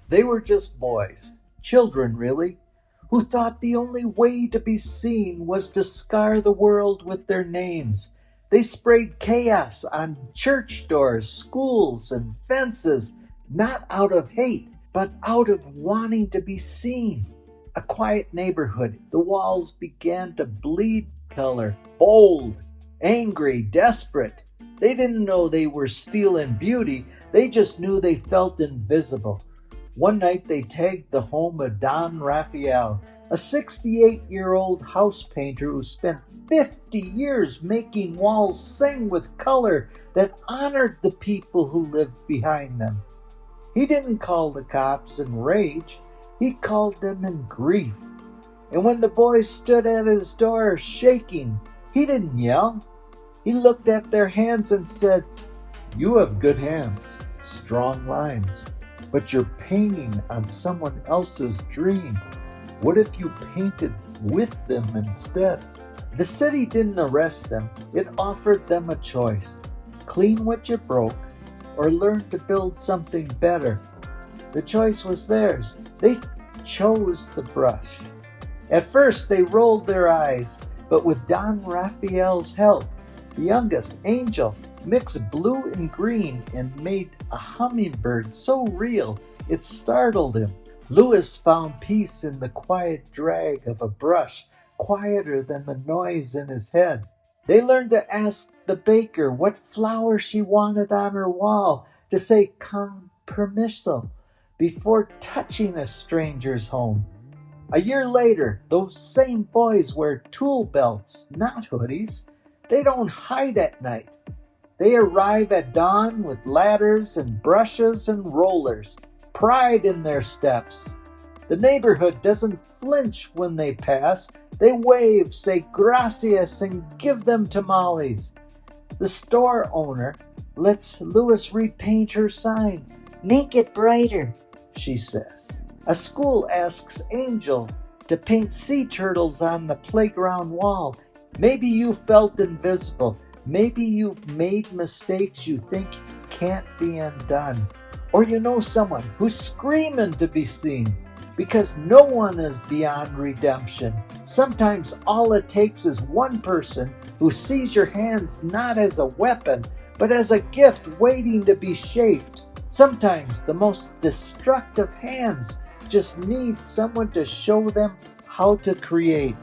They were just boys, children really, who thought the only way to be seen was to scar the world with their names. They sprayed chaos on church doors, schools, and fences, not out of hate, but out of wanting to be seen. A quiet neighborhood, the walls began to bleed color, bold, angry, desperate. They didn't know they were stealing beauty, they just knew they felt invisible. One night they tagged the home of Don Raphael, a 68-year-old house painter who spent 50 years making walls sing with color that honored the people who lived behind them. He didn't call the cops in rage, he called them in grief. And when the boys stood at his door shaking, he didn't yell. He looked at their hands and said, "You have good hands, strong lines, but you're painting on someone else's dream. What if you painted with them instead?" The city didn't arrest them. It offered them a choice. Clean what you broke or learn to build something better. The choice was theirs. They chose the brush. At first they rolled their eyes, but with Don Raphael's help, the youngest, Angel, mixed blue and green and made a hummingbird so real it startled him. Louis found peace in the quiet drag of a brush, quieter than the noise in his head. They learned to ask the baker what flower she wanted on her wall, to say "con permiso" before touching a stranger's home. A year later, those same boys wear tool belts, not hoodies. They don't hide at night. They arrive at dawn with ladders and brushes and rollers, pride in their steps. The neighborhood doesn't flinch when they pass. They wave, say gracias, and give them tamales. The store owner lets Louis repaint her sign. "Make it brighter," she says. A school asks Angel to paint sea turtles on the playground wall. Maybe you felt invisible. Maybe you've made mistakes you think can't be undone. Or you know someone who's screaming to be seen, because no one is beyond redemption. Sometimes all it takes is one person who sees your hands not as a weapon, but as a gift waiting to be shaped. Sometimes the most destructive hands just need someone to show them how to create.